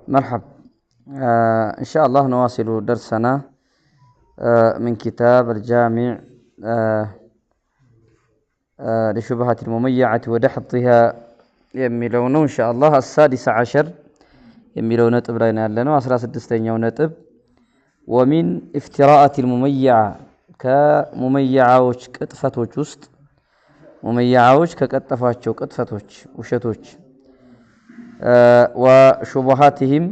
مرحب. إن شاء الله نواصل درسنا من كتاب الجامع لشبهات المميعة ودحضها يميلون إن شاء الله 16 يميلون نتب لنا لنا 16 نتب ومن افتراءات المميعة كمميعة كتفتوش وسط مميعة كتفتوش كتفتوش وشتوش وشبهاتهم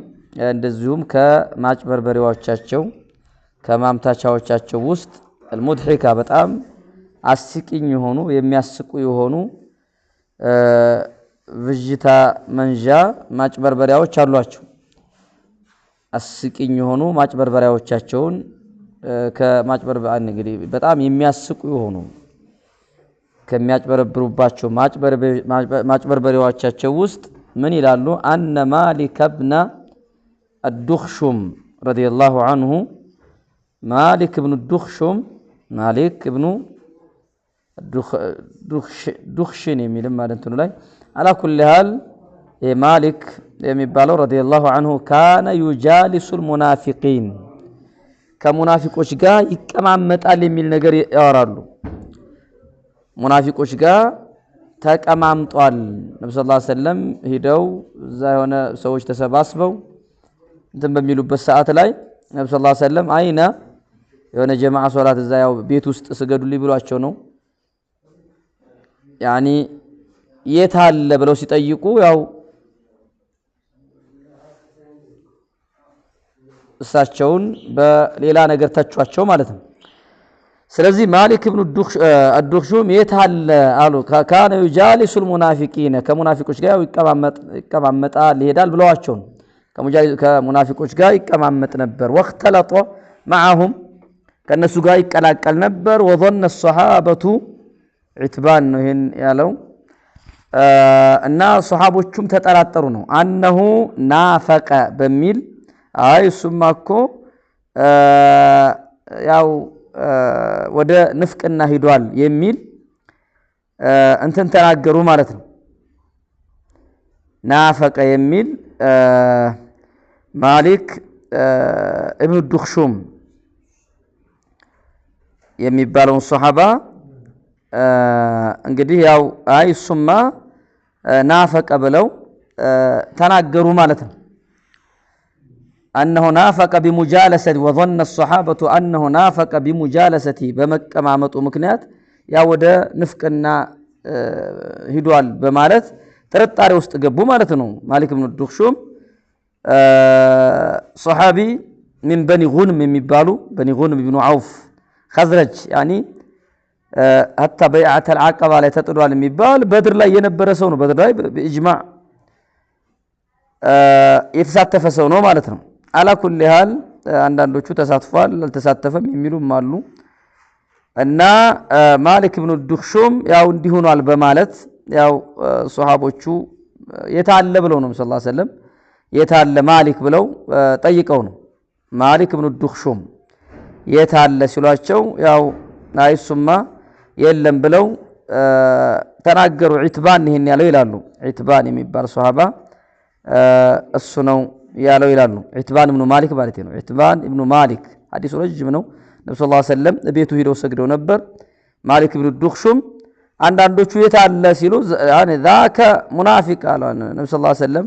እንደዚሁም ከማጭበርበሪያዎቻቸው ከማምታቻዎቻቸው ውስጥ المضحكة በጣም አስቂኝ የሆኑ የሚያስቁ የሆኑ ብዥታ መንጃ ማጭበርበሪያዎች አሏቸው። አስቂኝ የሆኑ ማጭበርበሪያዎቻቸውን ከማጭበርበሪያ እንግዲህ በጣም የሚያስቁ የሆኑ ከሚያጭበረብሩባቸው ማጭበርበሪያዎቻቸው ውስጥ من يلالو أن مالك ابن الدخشم رضي الله عنه مالك ابن الدخشم مالك ابن الدخشن يميلم ما دنتنو لاي على كل حال مالك يميبالو رضي الله عنه كان يجالس المنافقين كمنافقوش غا يقمامطال يميل ነገር ያወራሉ ሙናፊቆች ጋር ተቀማምጧል ነብዩ ሰለላሁ ዐለይሂ ወሰለም ሄደው እዛ የሆነ ሰዎች ተሰባስበው እንትን በሚሉበት ሰዓት ላይ ነብዩ ሰለላሁ ዐለይሂ ወሰለም አይና የሆነ ጀማዓ ሶላት እዛ ያው ቤት ውስጥ ስገዱልኝ ብሏቸው ነው ያኒ የታለ ብለው ሲጠይቁ ያው እሳቸውን በሌላ ነገር ተቿቸው ማለት ነው። ስለዚህ ማሊክ ኢብኑ አድዱክሹም የታለ አሉ ካነ ይጃሊሱ المنافقين ከሙናፊቆች ጋር ይቀማመጣል ይሄዳል ብለዋቸው ከሙናፊቆች ጋር ይቀማመጥ ነበር ወختلط معهم ከነሱ ጋር ይቀላቀል ነበር وظن الصحابة عتبان ነው ይሄን ያለው እና ሱሐቦቹም ተጠራጠሩ ነው አንሁ ናፈቀ በሚል አይ ሱማኮ ያው ወደ ንፍቅና ሄዷል የሚል እንትን ተናገሩ ማለት ነው። ናፈቀ የሚል ማሊክ ኢብኑ ዱክሹም የሚባለውን ሱሐባ እንግዲህ ያው አይሱማ ናፈቀ ብለው ተናገሩ ማለት ነው። أنه نافق بمجالسة وظن الصحابة أنه نافق بمجالسته بمقاممጡ ምክንያት ያ ወደ ንፍቅና ሄዷል በማለት ተረጣሪ ውስጥ ገቡ ማለት ነው። ማሊክ ኢብኑ ዱክሹም صحابي من بني غنم የሚባሉ بني غنم ابن عوف خزرج يعني حتى بيعة العقبة ላይ ተጥሏል የሚባል በድር ላይ የነበረ ሰው ነው። በድር ላይ በኢጅማዕ የተሳተፈ ሰው ነው ማለት ነው። على كل حال አንዳንዶቹ ተሳትፏል አልተሳተፈም የሚሉም አሉ እና ማሊክ ኢብኑ ዱክሹም ያው እንዲሆናል በማለት ያው ሱሐቦቹ የታለ ብለው ነው ሰለላሁ ዐለይሂ ወሰለም የታለ ማሊክ ብለው ጠይቀው ነው ማሊክ ኢብኑ ዱክሹም የታለ ሲሏቸው ያው አይሱማ የለም ብለው ተናገሩ ዒትባን ይሄን ያለው ይላሉ ዒትባን የሚባል ሱሐባ እሱ ነው ያለው ይላሉ ዒትባን ኢብኑ ማሊክ ማለት ነው ዒትባን ኢብኑ ማሊክ ሐዲሱ ረጅም ነው ነብዩ ሰለላሁ ዐለይሂ ወሰለም ቤቱ ሄደው ሰግደው ነበር ማሊክ ኢብኑ ዱክሹም አንዳንዶቹ የታለ ሲሉ ያኔ ذاك ሙናፊቅ አሉ ነብዩ ሰለላሁ ዐለይሂ ወሰለም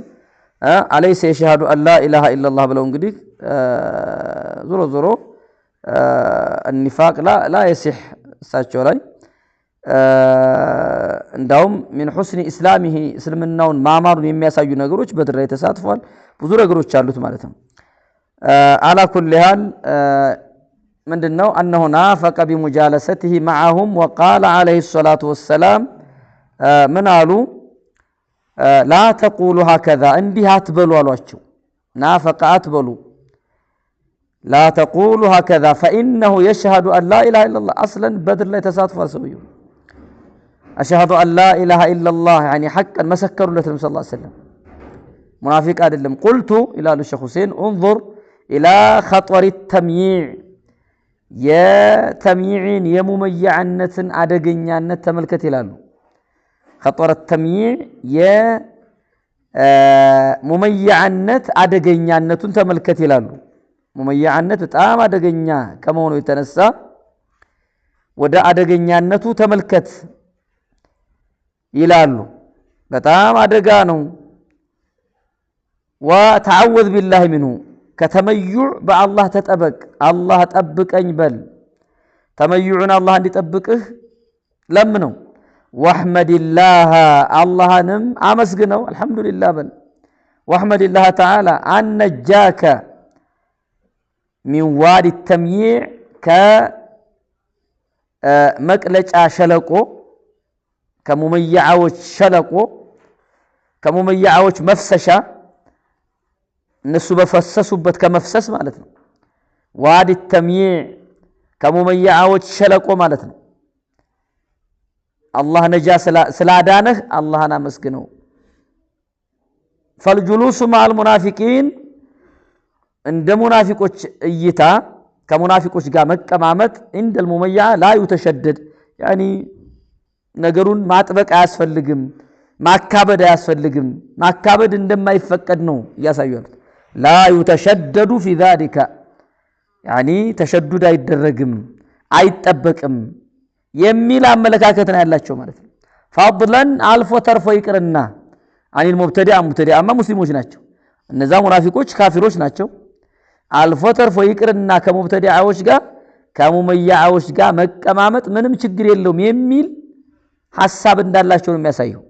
አለይሰ የሸሃዱ አላ ኢላሃ ኢላላህ ብለው እንግዲህ ዞሮ ዞሮ النفاق لا يصح እሳቸው ላይ እንዳውም من حسن اسلامه እስልምናውን ማማሩን የሚያሳዩ ነገሮች በድር ላይ ተሳትፏል ብዙ ነገሮች አሉት ማለት ነው። على كل حال ምንድነው انه نافق بمجالسته معهم وقال عليه الصلاه والسلام من قالوا لا تقولوا هكذا እንዲህ አትበሉ አሏቸው ናፈቀ አትበሉ لا تقولوا هكذا فانه يشهد ان لا اله الا الله اصلا بدر ላይ ተሳትፏል ሰውየው أشهد أن لا إله إلا الله يعني حقا مسكروا لتنبي صلى الله عليه وسلم منافق አይደለም قلت إلى الشيخ حسين انظر إلى خطر التمييع የተምይዕን የሙመይዕነትን አደገኛነት ተመልከት ይላሉ خطر التمييع ሙመያነት አደገኛነቱን ተመልከት ይላሉ ሙመያነት በጣም አደገኛ ከመሆኑ የተነሳ ወደ አደገኛነቱ ተመልከት ይላሉ በጣም አደጋ ነው ወተዓወዝ ቢላህ منه ከተመዩዕ በአላህ ተጠበቅ አላህ ጠብቀኝ በል ተመዩዕን አላህ እንዲጠብቅህ ለምነው ወህመድላህ አላህንም አመስግነው አልহামዱሊላህ በል ወህመድላህ ተዓላ አንነጃከ ሚን ዋዲ ተምይዕ ከመቅለጫ ሸለቆ ከሙመያዎች ሸለቆ ከሙመያዎች መፍሰሻ እነሱ በፈሰሱበት ከመፍሰስ ማለት ነው ዋዲ ተምይዕ ከሙመያዎች ሸለቆ ማለት ነው አላህ ነጃ ስላዳነህ አላህን አመስግነው فالجلوس مع المنافقين እንደ ሙናፊቆች እይታ ከሙናፊቆች ጋር መቀማመጥ عند المميع لا يتشدد يعني ነገሩን ማጥበቅ አያስፈልግም ማካበድ አያስፈልግም ማካበድ እንደማይፈቀድ ነው ያሳዩት لا يتشدد في ذلك يعني تشدد አይደረግም አይጠበቅም የሚል አመለካከት ነው ያላቸው ማለት ነው فضلا አልፎ ተርፎ ይቅርና አን المبتدع ሙብተዲዓማ ሙስሊሞች ናቸው እነዛ ሙናፊቆች ካፊሮች ናቸው አልፎ ተርፎ ይቅርና ከሙብተዲዓዎች ጋር ከሙመያዎች ጋር መቀማመጥ ምንም ችግር የለውም የሚል ሐሳብ እንዳላቸው ነው የሚያሳየው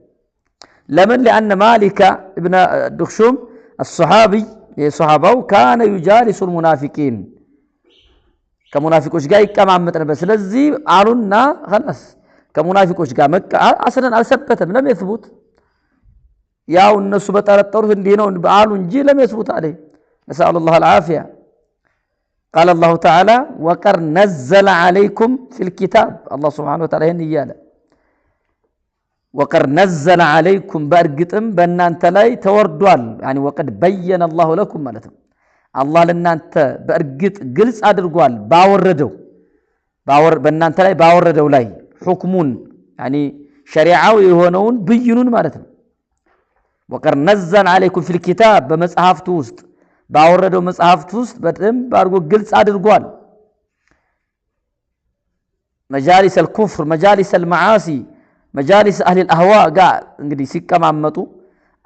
ለምን لأن مالك ابن دخشوم الصحابي የሷሃባው كان يجالس المنافقين ከሙናፊቆች ጋር ይቀማመጥ ነበር ስለዚህ አሉና خلاص ከሙናፊቆች ጋር አስረን አልሰበተም ለም يثبت ያው እነሱ በጠረጠሩት እንዲህ ነው አሉ እንጂ ለም يثبت عليه نسأل الله العافية قال الله تعالى وقر نزل عليكم في الكتاب الله سبحانه وتعالى هن ياله وقر نزل عليكم بارقطم በእናንተ ላይ ተወርዷል يعني وقد بين الله لكم ማለት ነው አላህ ለእናንተ በእርግጥ ግልጽ አድርጓል ባወረደው በእናንተ ላይ ባወረደው ላይ ሁክሙን يعني ሸሪዓው የሆነውን ብይኑን ማለት ነው وقر نزل عليكم في الكتاب በመጽሐፍቱ ውስጥ ባወረደው መጽሐፍቱ ውስጥ በደንብ አድርጎ ግልጽ አድርጓል مجالس الكفر مجالس المعاصي مجالس أهل الأهواء قال እንግዲህ ሲቀማመጡ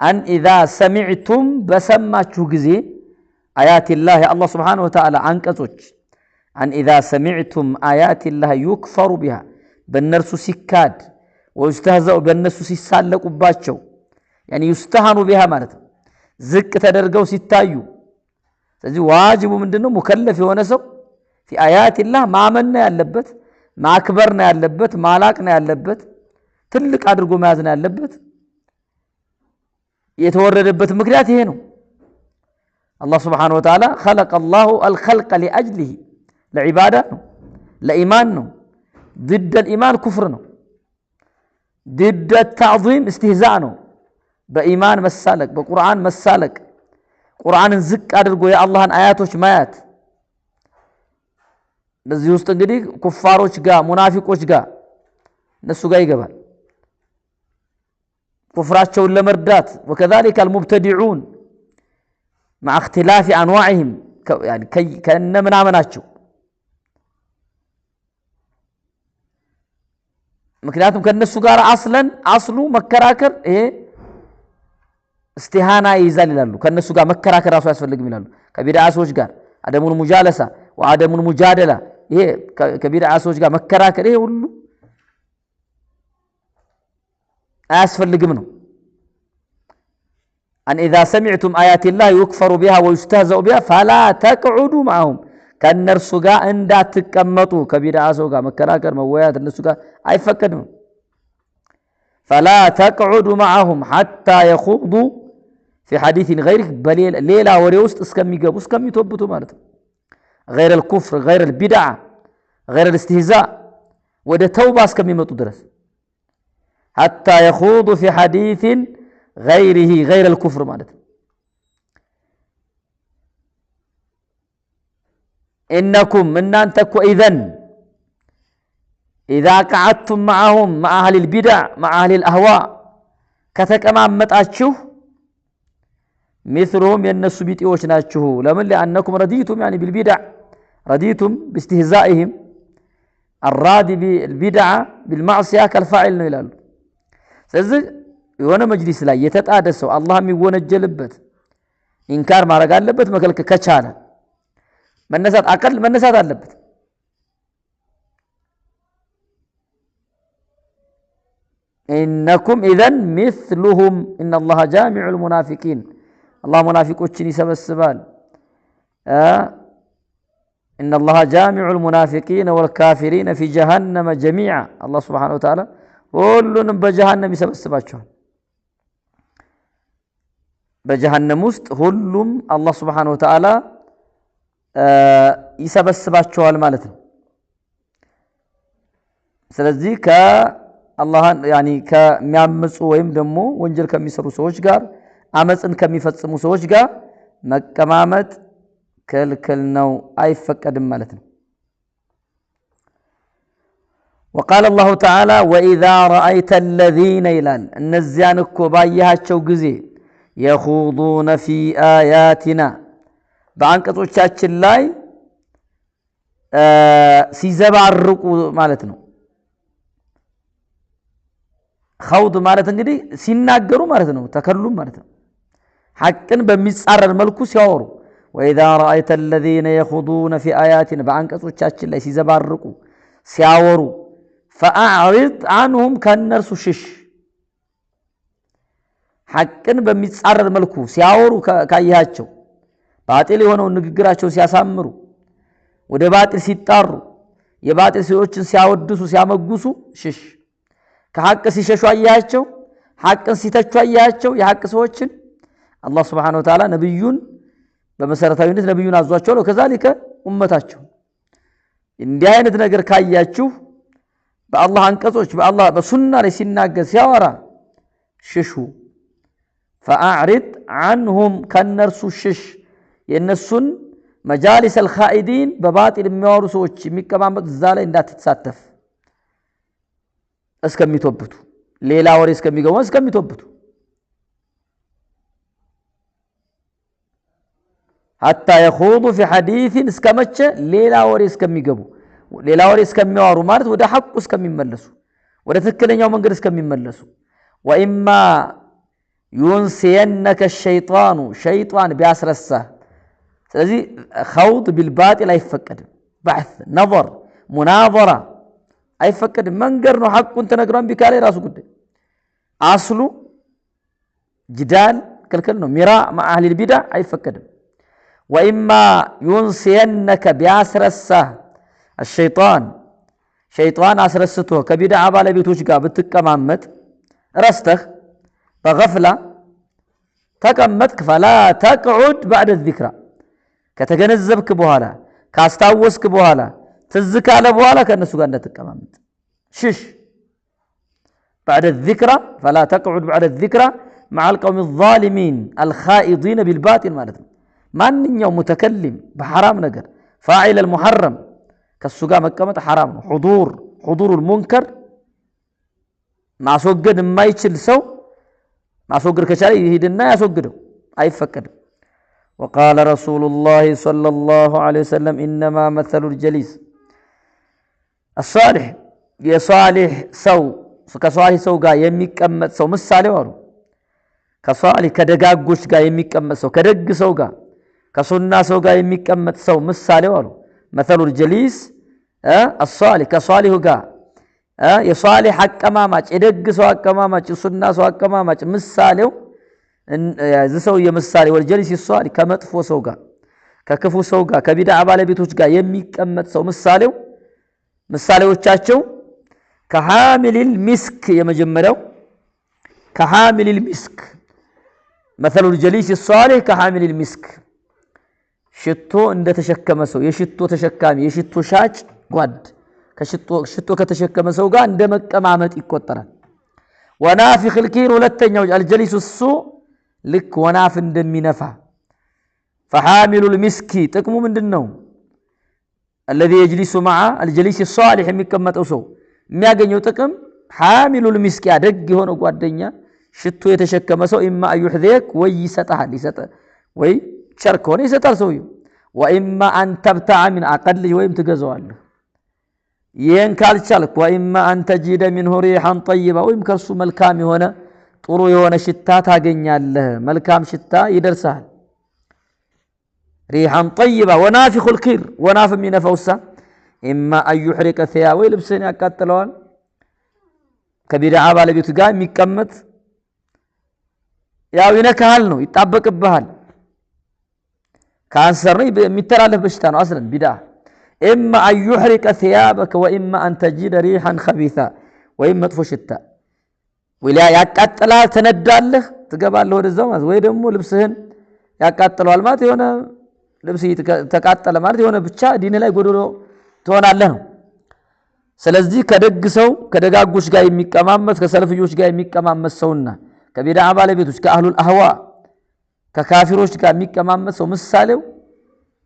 أن إذا سمعتم بسمعችሁ ጊዜ آيات الله الله سبحانه وتعالى አንቀጾች أن إذا سمعتم آيات الله يكفر بها በእነርሱ ሲካድ ويستهزأ በእነሱ ሲሳለቁባቸው يعني يستهان بها ማለት ነው ዝቅ ተደርገው ሲታዩ ስለዚህ ዋጅቡ ምንድነው ሙከለፍ የሆነ ሰው في آيات الله ማመን ነው ያለበት ማክበር ነው ያለበት ማላቅ ነው ያለበት ትልቅ አድርጎ መያዝ ነው ያለበት የተወረደበት ምክንያት ይሄ ነው الله سبحانه وتعالى خلق الله الخلق لأجله لعبادة لإيمان ضد الإيمان كفر ضد التعظيم استهزاء بإيمان مسالك بقرآن مسالك قرآن زك أدرقو يا الله آياتوش مايات በዚህ ውስጥ እንግዲህ ኩፋሮች ጋር ሙናፊቆች ጋር እነሱ ጋር ይገባል ኩፍራቸውን ለመርዳት وكذلك المبتدعون مع اختلاف انواعهم يعني كأن ምናምናቸው ምክንያቱም ከነሱ ጋር አስሉ መከራከር ይሄ استهانة ይዛል ይላሉ ከነሱ ጋር መከራከር ራሱ ያስፈልግም ይላሉ ከቢድዓ ሰዎች ጋር አደሙል ሙጃለሳ ወአደሙል ሙጃደላ ይሄ ከቢድዓ ሰዎች ጋር መከራከር ይሄ ሁሉ አያስፈልግም ነው أن إذا سمعتم آيات الله يكفر بها ويستهزأ بها فلا تقعدوا معهم ከነርሱ ጋር እንዳትቀመጡ ከቢድዓ ሰው ጋር መከራከር መወያየት እነሱ ጋር አይፈቀድም فلا تقعدوا معهم حتى يخوضوا في حديث غيره ليلا ወሬ ውስጥ እስከሚገቡ እስከሚተብቱ ማለት ነው غير الكفر غير البدع غير الاستهزاء ወደ ተውባ እስከሚመጡ ድረስ حتى يخوضوا في حديث غيره غير الكفر ማለት ነው إنكم እናንተ እኮ إذا قعدتم معهم مع أهل البدع مع أهل الأهواء ከተቀማመጣችሁ مثلهم ينسوا بيتيوش ناتشو لمن لأنكم رديتم يعني بالبدع رديتم باستهزائهم الرادي بالبدعة بالمعصية كالفاعل نيلال سيزي يوانا مجلس لا يتتعدسوا الله ميوانا الجلبت إنكار ما رقال لبت مكالك كچانا من نسات أقل من نسات اللبت إنكم إذن مثلهم إن الله جامع المنافقين الله منافقوችን ይሰበስባል إن الله جامع المنافقين والكافرين في جهنم جميعا الله سبحانه وتعالى ሁሉንም በጀሃነም ይሰበስባቸዋል በጀሃነም ውስጥ ሁሉም አላህ Subhanahu Wa Ta'ala ይሰበስባቸዋል ማለት ነው ስለዚህ ከአላህን يعني ከሚያምፁ ወይም ደግሞ ወንጀል ከሚሰሩ ሰዎች ጋር አመጽን ከሚፈጽሙ ሰዎች ጋር መቀማመጥ ክልክል ነው አይፈቀድም ማለት ነው وقال الله تعالى واذا رايت الذين يلان እነዚያን እኮ ባያቸው ጊዜ يخوضون في آياتنا በአንቀጾቻችን ላይ ሲዘባርቁ ማለት ነው خوض ማለት እንግዲህ ሲናገሩ ማለት ነው ተከሉም ማለት ነው ሐቅን በሚጻረር መልኩ ሲያወሩ واذا رايت الذين يخوضون في آياتنا በአንቀጾቻችን ላይ ሲዘባርቁ ሲያወሩ فاعرض عنهم كنرسو شش ሐቅን በሚጻረር መልኩ ሲያወሩ ካያቸው ባጢል የሆነው ንግግራቸው ሲያሳምሩ ወደ ባጢል ሲጣሩ የባጢል ሰዎችን ሲያወድሱ ሲያመጉሱ ሽሽ ከሐቅ ሲሸሹ አያቸው ሐቅን ሲተቹ አያቸው የሐቅ ሰዎችን አላህ Subhanahu Wa Ta'ala ነብዩን በመሰረታዊነት ነብዩን አዟቸው ነው ከዛሊከ ኡመታቸው እንዲህ አይነት ነገር ካያችሁ በአላህ አንቀጾች በአላህ በሱና ላይ ሲናገር ሲያወራ ሽሹ فاعرض عنهم كنرسو شش የነሱን مجالس الخائدين በባጢል የሚያወሩ ሰዎች የሚቀማመጥ እዛ ላይ እንዳትተሳተፍ እስከሚተብቱ ሌላ ወሬ እስከሚገቡ እስከሚተብቱ حتى يخوضوا في حديث እስከመቸ ሌላ ወሬ እስከሚገቡ ሌላ ወሬ እስከሚያወሩ ማለት ወደ ሐቁ እስከሚመለሱ ወደ ትክክለኛው መንገድ እስከሚመለሱ وإما ينسينك الشيطان شيطان بياسرسه ስለዚህ خوض بالباطل አይፈቀድም بحث نظر مناظره አይፈቀድም መንገር ነው ሐቁን ተነግሯን ቢካለ ራሱ ጉዳይ አስሉ جدال ክልክል ነው ሚራ مع اهل البدع አይፈቀድም وإما ينسينك بياسرسه الشيطان شيطان አስረስቶ ከቢድዓ ባለቤቶች ጋር ብትቀማመጥ ረስተህ بغفلة تكمتك فلا تقعد بعد الذكرى كتجنزبك بوهلا كاستاوسك بوهلا تزكى على بوهلا كأنسو قال تكممت شش بعد الذكرى فلا تقعد بعد الذكرى مع القوم الظالمين الخائضين بالباطل مالتهم من يوم متكلم بحرام نجر فاعل المحرم كالسوقا مكمت حرام حضور المنكر مع سوقد ما يتشل سو ማስወገድ ከቻለ ይሄድና ያስወግደው አይፈቀድም وقال رسول الله صلى الله عليه وسلم انما مثل الجليس الصالح የሷሊህ ሰው ከሷሊህ ሰው ጋር የሚቀመጥ ሰው ምሳሌው አሉ ከሷሊህ ከደጋጎች ጋር የሚቀመጥ ሰው ከደግ ሰው ጋር ከሱና ሰው ጋር የሚቀመጥ ሰው ምሳሌው አሉ مثل الجليس الصالح ከሷሊሁ ጋር የሷሊህ አቀማማጭ የደግ ሰው አቀማማጭ ሱና ሰው አቀማማጭ ምሳሌው ዘሰው የምሳሌ ወልጀሊስ ሷሊህ ከመጥፎ ሰው ጋር ከክፉ ሰው ጋር ከቢድዓ ባለቤቶች ጋር የሚቀመጥ ሰው ምሳሌዎቻቸው ከሐሚል ሚስክ የመጀመሪያው ከሐሚል ሚስክ مثل الجليس الصالح كحامل المسك ሽቶ እንደተሸከመ ሰው የሽቶ ተሸካሚ የሽቶ ሻጭ ጓድ ከሽቶ ከተሸከመ ሰው ጋር እንደመቀማመጥ ይቆጠራል ወናፊኽ الكير ሁለተኛው الجليس السوء ልክ ወናፍ እንደሚነፋ فحامل المسك ጥቅሙ ምንድነው الذي يجلس مع الجليس الصالح የሚቀመጠው ሰው የሚያገኘው ጥቅም حامل المسك ያደግ የሆነ ጓደኛ ሽቶ የተሸከመ ሰው ኢማ አዩህዲክ ወይ ይሰጣል ወይ ቸርክ ሆነ ይሰጣል ሰውየው ወኢማ አን ተብተዓ ሚን አቀል ወይም ትገዛዋለህ ይሄን ካልቻልክ ወኢማ አን ተጂደ ሚንሁ ሪሐን ጠይባ ወይም ከሱ መልካም የሆነ ጥሩ የሆነ ሽታ ታገኛለህ መልካም ሽታ ይደርሳል ሪሐን ጠይባ ወናፊኹል ኪር ወናፍ ሚነፈውሳ ኢማ አዩህሪቀ ثياب ወይ ልብስን ያቃጥለዋል ከቢድዓ ባለቤቱ ጋር የሚቀመጥ ያው ይነካል ነው ይጣበቅብሃል ካንሰር ነው የሚተላለፍ በሽታ ነው አስለን ቢድዓ ኢማ አዩህሪቀ ثيابك ወኢማ አን ተጂደ ሪሐን خبيثا ወይም መጥፎ ሽታ ወላ ያቃጥላል ተነዳለህ ትገባለህ ወደዛው ማለት ወይ ደግሞ ልብስህን ያቃጥለዋል ማለት የሆነ ልብስ ተቃጠለ ማለት የሆነ ብቻ ዲን ላይ ጎዶሎ ትሆናለህ ነው ስለዚህ ከደግ ሰው ከደጋጎች ጋር የሚቀማመስ ከሰልፍዮች ጋር የሚቀማመስ ሰውና ከቢድዓ ባለቤቶች ከአህሉል አህዋ ከካፊሮች ጋር የሚቀማመስ ሰው ምሳሌው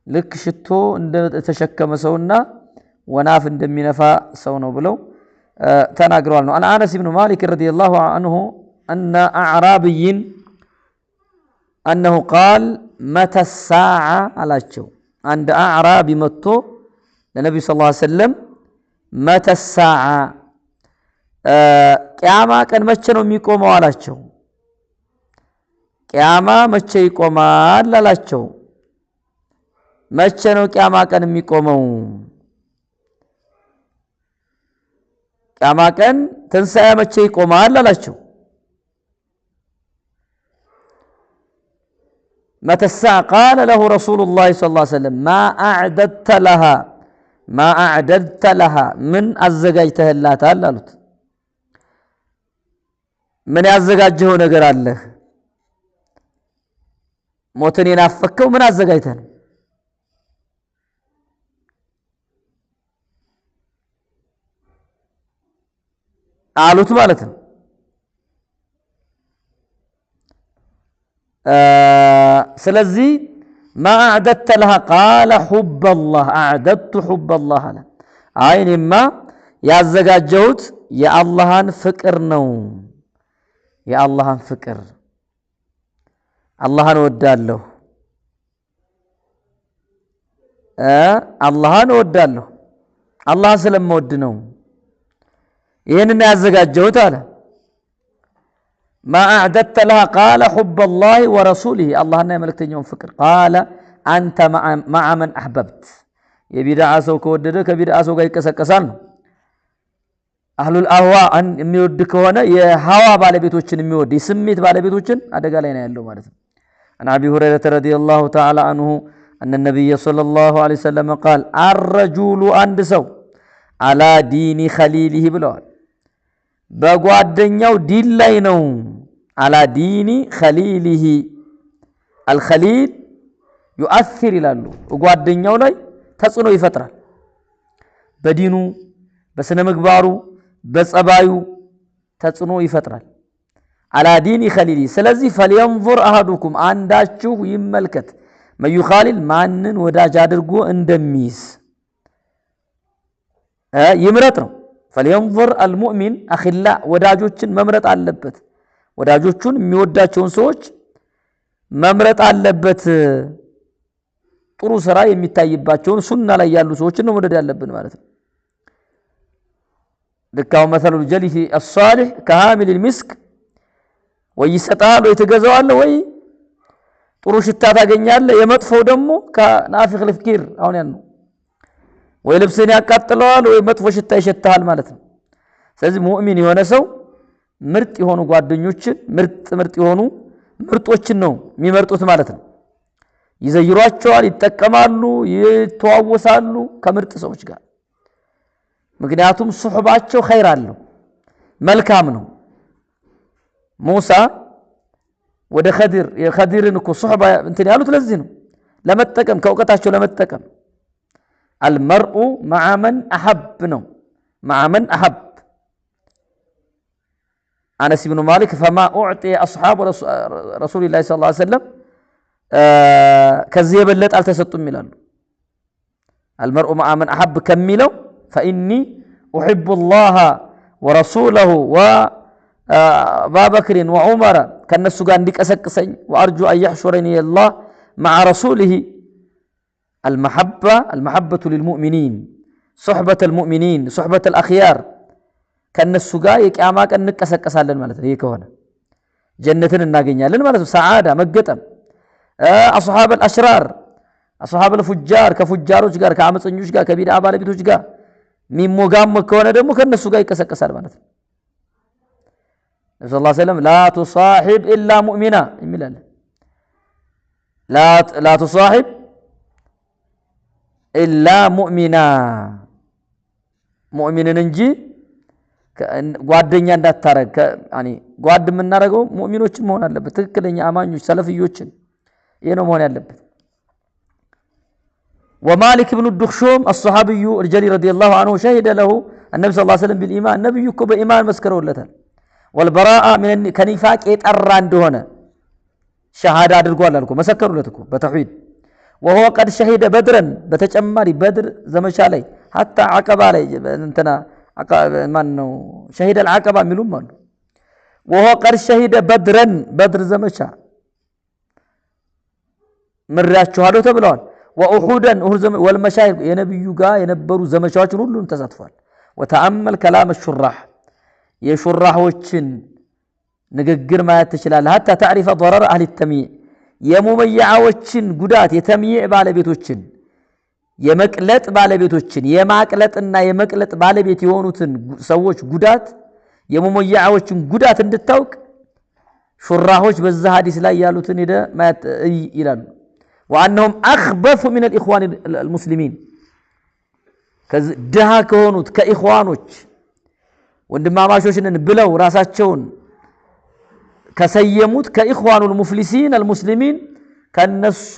ልክ ሽቶ እንደተሸከመ ሰውና ወናፍ እንደሚነፋ ሰው ነው ብለው ተናግረዋል ነው አን አነስ ኢብኑ ማሊክ ረዲየላሁ ዐንሁ أن أعرابي أنه قال متى الساعة አላቸው አንድ አዕራቢ መጥቶ ለነብዩ ሰለላሁ ዐለይሂ ወሰለም متى الساعة ቂያማ ቀን መቼ ነው የሚቆመው አላቸው ቂያማ መቼ ይቆማል አላቸው መቼ ነው ቂያማ ቀን የሚቆመው ቂያማ ቀን ትንሣኤ መቼ ይቆማል አላቸው متى الساعة قال له رسول الله صلى الله عليه وسلم ما أعددت لها من أزجاجته الله تعالى من أزجاجه نجر الله موتني نافكه من أزجاجته አሉት ማለት ነው ስለዚህ ما أعددت لها قال حب الله أعددت حب الله አለ አይኔማ ያዘጋጀሁት የአላህን ፍቅር ነው የአላህን ፍቅር አላህን ወዳለሁ አላህን ወዳለሁ አላህን ስለምወድ ነው ይሄንን ያዘጋጀሁት አለ ما أعددت لها قال حب الله ورسوله اللهنا يملكتنيون فكر قال أنت مع من أحببت يبدع سو كودده كبدع سو ጋር ይቀሰቀሳል أهل الأهواء أن የሚወድክ ሆነ የሐዋ ባለቤቶችን የሚወድ የስሜት ባለቤቶችን አደጋ ላይ ነው ያለው ማለት ነው أن أبي هريرة رضي الله تعالى عنه أن النبي صلى الله عليه وسلم قال الرجل عند سو على دين خليله ብለዋል በጓደኛው ዲን ላይ ነው على دين خليله الخليل يؤثر ይላሉ ጓደኛው ላይ ተጽዕኖ ይፈጥራል በዲኑ በስነ ምግባሩ በጸባዩ ተጽዕኖ ይፈጥራል على دين خليله ስለዚህ فلينظر احدكم አንዳችሁ ይመልከት መዩኻሊል ማንን ወዳጅ አድርጎ እንደሚይዝ ይምረጥ ነው فلينظر المؤمن اخلاء ወዳጆችን መምረጥ አለበት ወዳጆቹን የሚወዳቸውን ሰዎች መምረጥ አለበት ጥሩ ስራ የሚታይባቸውን ሱና ላይ ያሉ ሰዎችን ነው መውደድ ያለብን ማለት ነው ለካው مثل الجليس الصالح كحامل المسك ወይሰጣል ወይ ተገዛዋል ወይ ጥሩ ሽታ ታገኛለህ የመጥፎው ደግሞ ከናፊኽ ልፍኪር አሁን ያን ነው ወይ ልብስን ያቃጥለዋል ወይ መጥፎ ሽታ ይሸታል ማለት ነው ስለዚህ ሙእሚን የሆነ ሰው ምርጥ የሆኑ ጓደኞችን ምርጥ የሆኑ ምርጦችን ነው የሚመርጡት ማለት ነው ይዘይሯቸዋል ይተቀማሉ ይተዋወሳሉ ከምርጥ ሰዎች ጋር ምክንያቱም ሱህባቸው ኸይር አለው መልካም ነው ሙሳ ወደ የኸዲርን እኮ ሱህባ እንትን ያሉት ለዚህ ነው ለመጠቀም ከውቀታቸው ለመጠቀም المرء مع من أحب ነው مع من أحب أنس بن مالك فما أعطي أصحاب رسول الله صلى الله عليه وسلم ከዚህ የበለጠ አልተሰጡም ይላሉ المرء مع من أحب كميلو فإني أحب الله ورسوله أبا بكر وعمر كالنسو قال ديك أسكسين وأرجو أن يحشرني الله مع رسوله المحبة للمؤمنين صحبة المؤمنين صحبة الأخيار كالنسو قال يكاماك أنك أسكسال للمالة هيك هنا جنة الناقينيا للمالة سعادة مقتم أصحاب الأشرار أصحاب الفجار كفجاروش قال كعمس أنيوش قال كبير أبالي بيتوش قال مين مقام مكونا دمو كالنسو قال يكسكسال المالة صلى الله عليه وسلم لا تصاحب إلا مؤمنا لا تصاحب إلا مؤمنا مؤمن ننجي ጓደኛ እንዳታረግ يعني ጓድ የምናረገው ሙእሚኖችን መሆን አለበት ትክክለኛ አማኞች ሰለፊዮችን ይሄ ነው መሆን ያለበት ومالك بن الدخشوم الصحابي الجليل رضي الله عنه شهد له النبي صلى الله عليه وسلم بالإيمان النبي يكو بإيمان مسكرولته والبراءة من كنفاق يتأرى عندهنا شهادة أدرقوا لكم مسكروا لكم بتوحيد وهو قد شهد بدرا بتجمري بدر زمشالي حتى عقبة علي انتنا منو شهد العقبة ملوم منو وهو قد شهد بدرا بدر زمشا من رأس شهادة تبلون وأحدا والمشاهد ينبي يقا ينبروا زمشات كلهم تساتفال وتأمل كلام الشراح የሹራሆችን ንግግር ማየት ትችላለህ hatta تعرف ضرر اهل التمييع የሙመያዎችን ጉዳት የተምይዕ ባለቤቶችን የመቅለጥ ባለቤቶችን የማቅለጥና የመቅለጥ ባለቤት የሆኑትን ሰዎች ጉዳት የሙመያዎችን ጉዳት እንድታውቅ ሹራሆች በዛ ሐዲስ ላይ ያሉትን ሄደ ማየት ይላሉ وانهم اخبث من الاخوان المسلمين ከድሃ ከሆኑት ከኢኽዋኖች ወንድማማቾችን ብለው ራሳቸውን ከሰየሙት ከኢኽዋኑል ሙፍሊሲን አልሙስሊሚን ከነሱ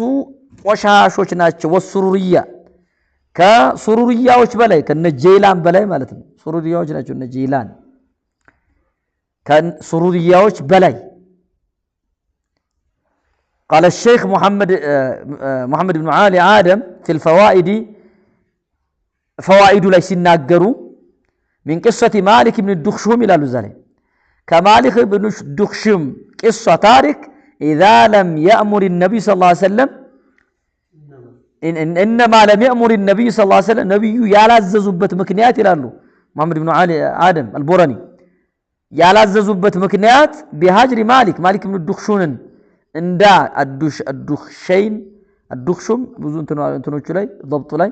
ቆሻሾች ናቸው ወሱሩሪያ ከሱሩሪያዎች በላይ ከነ ጄላን በላይ ማለት ነው ሱሩሪያዎች ናቸው እነ ጄላን ከሱሩሪያዎች በላይ قال الشيخ محمد بن علي آدم في الفوائد فوائد ላይ ሲናገሩ من قصة مالك بن الدخشوم إلى لزالي كمالك بن الدخشوم قصة تارك إذا لم يأمر النبي صلى الله عليه وسلم إنما لم يأمر النبي صلى الله عليه وسلم نبي يالاززبت مكنيات إلى له محمد بن علي آدم البوراني يالاززبت مكنيات بهاجر مالك بن الدخشون اندا الدخشوم بزو انتنوچ لاي ضبط لاي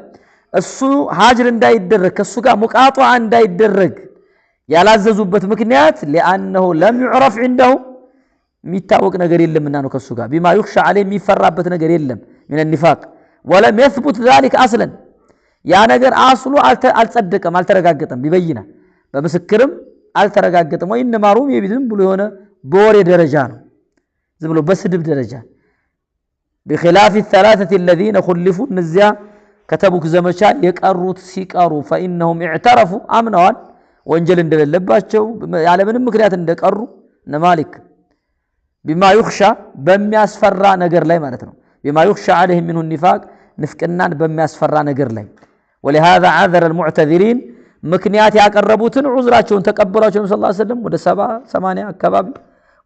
እሱ ሀጅር እንዳይደረግ ከሱ ጋር ሙቃጧ እንዳይደረግ ያላዘዙበት ምክንያት لانه لم يعرف عنده የሚታወቅ ነገር የለምና ነው ከሱ ጋር بما يخشى عليه የሚፈራበት ነገር የለም من النفاق ولم يثبت ذلك اصلا ያ ነገር አስሉ አልጸደቀም አልተረጋገጠም ቢበይና በምስክርም አልተረጋገጠም ወይ እንማሩም የቢዝም ብሎ የሆነ በወሬ ደረጃ ነው ዝም ብሎ በስድብ ደረጃ بخلاف الثلاثه الذين خلفوا نزያ ከተቡክ ዘመቻ የቀሩት ሲቀሩ فانهم اعترفوا امنوا ወንጀል እንደሌለባቸው ያለ ምንም ምክንያት እንደቀሩ ነማሊክ بما يخشى በሚያስፈራ ነገር ላይ ማለት ነው بما يخشى عليهم من النفاق ንፍቅናን በሚያስፈራ ነገር ላይ ولهذا عذر المعتذرين ምክንያት ያቀረቡትን ዑዝራቸውን ተቀበሏቸው ነብዩ ሰለላሁ ዐለይሂ ወሰለም ወደ 70 80 አካባቢ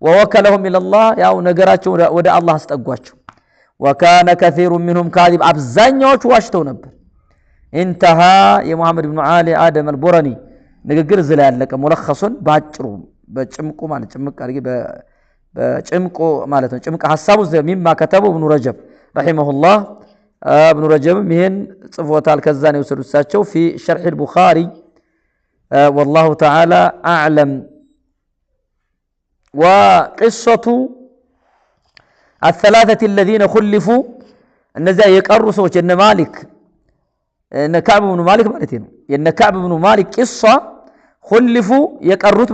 ووكلهم الى الله ያው ነገራቸው ወደ አላህ አስጠጓቸው وكان كثير منهم كاذب ابزانيوች ዋሽተው ነበር انتهى يا محمد بن علي آدم البوراني ንግግር ዝላ ያለቀ ሙለخصን ባጭሩ በጭምቁ ማለት ጭምቅ አድርጌ በጭምቁ ማለት ነው ጭምቅ ሐሳቡ مما كتبه ابن رجب رحمه الله ابن رجب ይሄን ጽፎታል ከዛ ነው የወሰዱት في شرح البخاري والله تعالى اعلم وقصه الثلاثه الذين خلفوا እነዛ የቀሩ ሰዎች እነ ማሊክ እነ ከዕብ ብኑ ማሊክ ማለት ነው የነ ከዕብ ብኑ ማሊክ ቂሷ خلفوا የቀሩት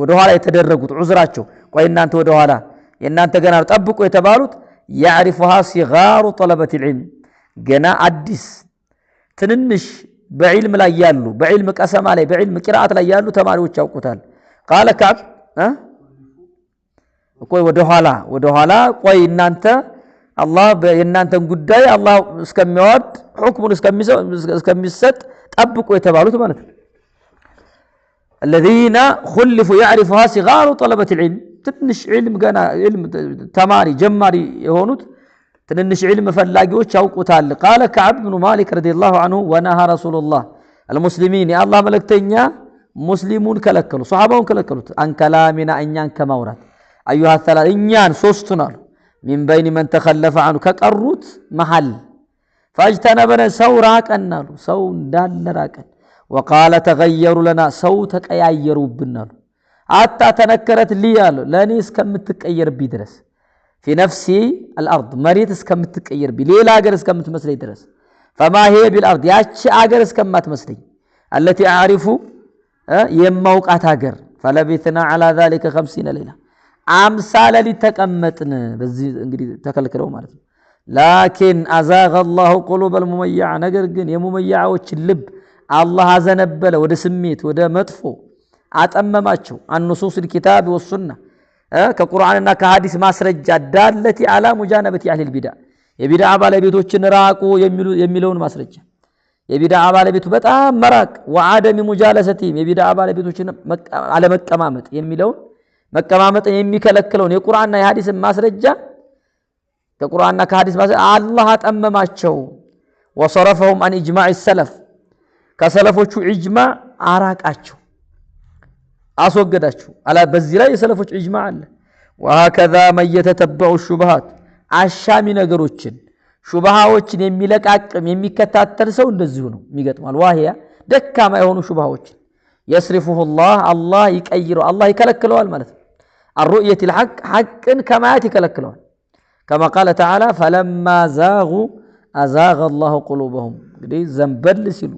ወደ ኋላ የተደረጉት ዑዝራቸው ቆይ እናንተ ወደ ኋላ የናንተ ገና ጠብቁ የተባሉት يعرفها صغار طلبه العلم ገና አዲስ ትንንሽ በዕልም ላይ ያሉ በዕልም ቀሰማ ላይ በዕልም ቂራአት ላይ ያሉ ተማሪዎች ያውቁታል قال كعب ቆይ ወደ ኋላ ቆይ እናንተ አላህ የናንተን ጉዳይ አላህ እስከሚወድ ሁክሙን እስከሚሰጥ ጠብቁ የተባሉት ማለት ነው الذين خلفوا يعرفها صغار طلبة العلم تنش علم قنا علم تماري جماري يهونت تنش علم فلاقيوش يوقوتال قال كعب بن مالك رضي الله عنه ونهى رسول الله المسلمين يا الله ملكتنيا مسلمون كلكلوا صحابون كلكلوا عن كلامنا أنيان كمورات أيها الثلاث إنيان سوستنا من بين من تخلف عنه كقروت محل فاجتنبنا سو راكن سو دال راكن وقال تغيروا لنا صوتك أييروا بالنار حتى تنكرت لي لاني اسكمتقير بي درس في نفسي الارض مريت اسكمتقير بي ليلا اجر اسكمتمسلي درس فما هي بالارض ياچ اجر اسكماتمسلي التي اعرف يموقات اجر فلبثنا على ذلك 50 ليله امثال لتقمطن بزي انغدي تكلكلوا ማለት ነው لكن ازاغ الله قلوب المميع ነገር ግን የሙመያዎች ልብ الله አዘነበለ ወደ ስሜት ወደ መጥፎ አጠመማቸው النصوص الكتاب والسنه ከቁርአንና ከሐዲስ ማስረጃ ዳለቲ على مجانبه اهل البدع የቢድዓ ባለቤቶችን ራቁ የሚለውን ማስረጃ የቢድዓ ባለቤቱ በጣም መራቅ وعدم مجالستهم የቢድዓ ባለቤቶችን አለመቀማመጥ የሚለውን መቀማመጥ የሚከለክለውን የቁርአንና የሐዲስ ማስረጃ ከቁርአንና ከሐዲስ ማስረጃ አላህ አጠመማቸው وصرفهم عن اجماع السلف ከሰለፎቹ ኢጅማዕ አራቃቸው አስወገዳቸው አላ በዚህ ላይ የሰለፎች ኢጅማዕ አለ وهكذا من يتتبع الشبهات አሻሚ ነገሮችን ሹብሃዎችን የሚለቃቅም የሚከታተል ሰው እንደዚሁ ነው የሚገጥማል ዋሂያ ደካማ የሆኑ ሹብሃዎችን يصرفه الله ይቀይረው الله ይከለክለዋል ማለት ነው الرؤيه الحق حقን ከማያት ይከለክለዋል كما قال تعالى فلما زاغوا ازاغ الله قلوبهم እንግዲህ ዘንበል ሲሉ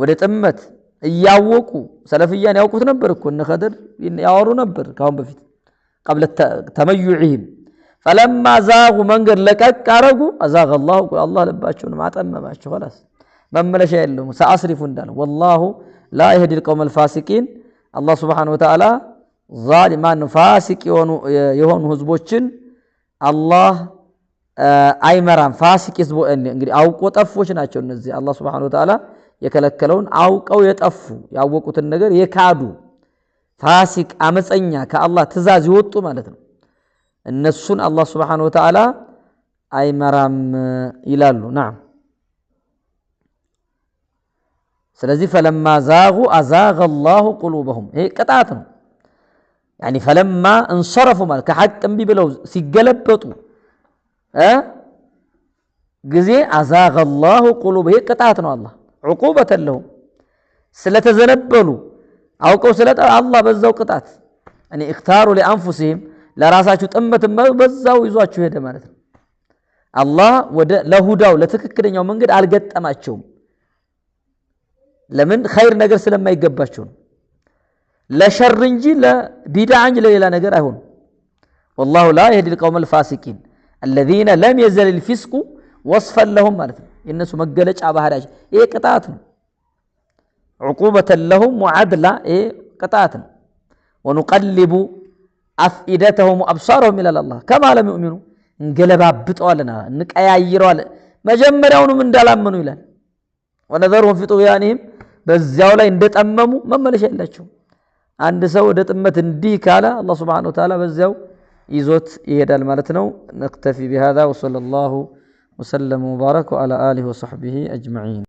ወደ ጥመት እያወቁ ሰለፊያን ያውቁት ነበር እኮ እነ ኸድር ያወሩ ነበር ካሁን በፊት قبل تميعهم فلما زاغوا መንገድ ለቀቅ አረጉ ازاغ الله ልባቸውን ማጠመማቸው خلاص መመለሻ የለውም سأصرف እንዳለ والله لا يهدي القوم الفاسقين الله سبحانه وتعالى ظالمان فاسق የሆኑ ህዝቦችን الله አይመራም ፋሲቅ ህዝቦ እንግዲህ አውቆ ጠፎች ናቸው እነዚህ الله سبحانه وتعالى የከለከለውን አውቀው የጠፉ ያወቁትን ነገር የካዱ ፋሲቅ አመፀኛ ከአላህ ትእዛዝ ይወጡ ማለት ነው እነሱን አላህ Subhanahu Wa Ta'ala አይመራም ይላሉ نعم ስለዚህ فلما زاغوا ازاغ الله قلوبهم ይሄ ቅጣት ነው يعني فلما انصرفوا ማለት ከሐቅ እንቢ ብለው ሲገለበጡ ጊዜ ازاغ الله قلوبهم ይሄ ቅጣት ነው አላህ عقوبة لهم ስለተዘነበሉ አውቀው ስለጣ አላህ በዛው ቅጣት يعني اختاروا لانفسهم ለራሳቸው ጥመት በዛው ይዟቸው ሄደ ማለት ነው አላህ ወደ ለሁዳው ለተከክለኛው መንገድ አልገጠማቸውም ለምን ኸይር ነገር ስለማይገባቸው ለሸር እንጂ ለቢድዓ እንጂ ለሌላ ነገር አይሆን والله لا يهدي القوم الفاسقين الذين لم يزل الفسق وصفا لهم ማለት ነው የነሱ መገለጫ ባህሪያቸው ይሄ ቅጣት ነው عقوبة لهم وعدلا ايه ቅጣት ነው ونقلب افئدتهم وابصارهم الى الله كما لم يؤمنوا እንገለባብጠዋልና እንቀያይረዋል መጀመሪያውንም እንዳላመኑ ይላል ونذرهم في طغيانهم በዚያው ላይ እንደጠመሙ መመለሻ የላቸው አንድ ሰው ወደ ጥመት እንዲህ ካለ الله سبحانه وتعالى በዚያው ይዞት ይሄዳል ማለት ነው نكتفي بهذا وصلى الله وسلم وبارك على آله وصحبه أجمعين